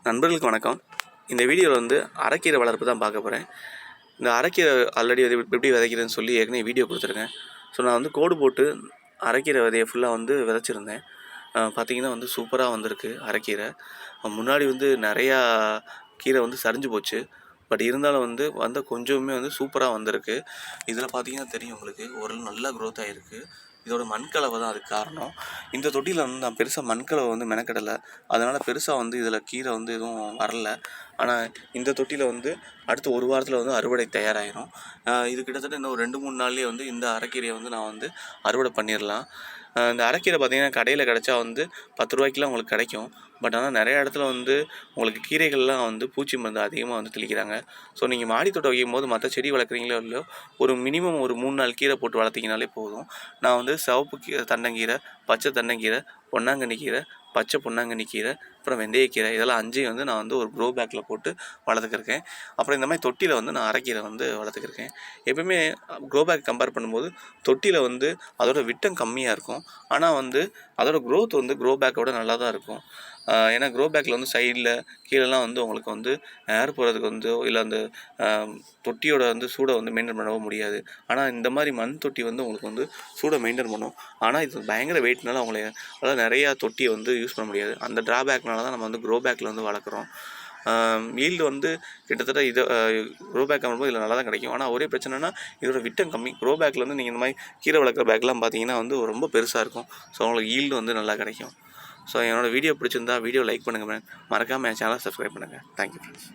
நண்பர்களுக்கு வணக்கம். இந்த வீடியோவில் வந்து அரைக்கீரை வளர்ப்பு தான் பார்க்க போகிறேன். இந்த அரைக்கீரை ஆல்ரெடி எப்படி விதைக்கிறதுன்னு சொல்லி ஏற்கனவே வீடியோ கொடுத்துருக்கேன். ஸோ நான் வந்து கோடு போட்டு அரைக்கீரை விதையை ஃபுல்லாக வந்து விதைச்சிருந்தேன். பார்த்திங்கன்னா வந்து சூப்பராக வந்திருக்கு அரைக்கீரை. முன்னாடி வந்து நிறையா கீரை வந்து சரிஞ்சு போச்சு. பட் இருந்தாலும் வந்து வந்த கொஞ்சமே வந்து சூப்பராக வந்திருக்கு. இதில் பார்த்திங்கன்னா தெரியும் உங்களுக்கு, ஓரளவு நல்லா க்ரோத் ஆகிருக்கு. இதோட மண்கலவை தான் அதுக்கு காரணம். இந்த தொட்டியில் வந்து நான் பெருசாக மண்கலவை வந்து மெனக்கடலை, அதனால் பெருசாக வந்து இதில் கீரை வந்து எதுவும் வரல. ஆனால் இந்த தொட்டியில் வந்து அடுத்த ஒரு வாரத்தில் வந்து அறுவடை தயாராகிடும். இது கிட்டத்தட்ட இன்னும் 2-3 நாள்லேயே வந்து இந்த அரைக்கீரையை வந்து நான் வந்து அறுவடை பண்ணிடலாம். இந்த அரைக்கீரை பார்த்திங்கன்னா கடையில் கிடச்சா வந்து 10 ரூபாய்க்குலாம் உங்களுக்கு கிடைக்கும். பட் ஆனால் நிறைய இடத்துல வந்து உங்களுக்கு கீரைகள்லாம் வந்து பூச்சி மருந்து அதிகமாக வந்து தெளிக்கிறாங்க. ஸோ நீங்கள் மாடி தோட்டம் வைக்கும் போது மற்ற செடி வளர்க்குறீங்களோ இல்லையோ, ஒரு மினிமம் ஒரு 3-4 கீரை போட்டு வளர்த்திங்கனாலே போதும். நான் வந்து சிவப்பு கீரை தண்டங்கீரை, பச்சை தண்டங்கீரை, பொன்னாங்கண்ணி கீரை, பச்சை பொன்னாங்கண்ணி கீரை, அப்புறம் வெந்தயக்கீரை, இதெல்லாம் 5 வந்து நான் வந்து ஒரு க்ரோ பேக்கில் போட்டு வளர்த்துக்கிருக்கேன். அப்புறம் இந்த மாதிரி தொட்டியில் வந்து நான் அரைக்கீரை வந்து வளர்த்துக்கிருக்கேன். எப்பவுமே க்ரோ பேக் கம்பேர் பண்ணும்போது தொட்டியில் வந்து அதோட விட்டம் கம்மியாக இருக்கும். ஆனால் வந்து அதோட க்ரோத் வந்து க்ரோ பேக்கோட நல்லா தான் இருக்கும். ஏன்னா க்ரோ பேக்கில் வந்து சைடில் கீழெல்லாம் வந்து உங்களுக்கு வந்து ஏர் போகிறதுக்கு வந்து இல்லை அந்த தொட்டியோட வந்து சூடை வந்து மெயின்டைன் பண்ணவும் முடியாது. ஆனால் இந்த மாதிரி மண் தொட்டி வந்து உங்களுக்கு வந்து சூடை மெயின்டைன் பண்ணும். ஆனால் இது பயங்கர வெயிட்னால அவங்கள அதாவது நிறையா தொட்டியை வந்து யூஸ் பண்ண முடியாது. அந்த ட்ராபேக்னால தான் நம்ம வந்து க்ரோ பேக்கில் வந்து வளர்க்குறோம். ஈல்டு வந்து கிட்டத்தட்ட இதை க்ரோ பேக் பண்ணும்போது இதில் நல்லா தான் கிடைக்கும். ஆனால் ஒரே பிரச்சனைனா இதோட விட்டம் கம்மி. க்ரோ பேக்கில் வந்து நீங்கள் இந்த மாதிரி கீரை வளர்க்குற பேக்லாம் பார்த்தீங்கன்னா வந்து ரொம்ப பெருசாக இருக்கும். ஸோ அவங்களுக்கு ஈல்டு வந்து நல்லா கிடைக்கும். ஸோ என்னோடய வீடியோ பிடிச்சிருந்தா வீடியோ லைக் பண்ணுங்கள், மறக்காமல் என் சேனலை சப்ஸ்கிரைப் பண்ணுங்கள். Thank you friends.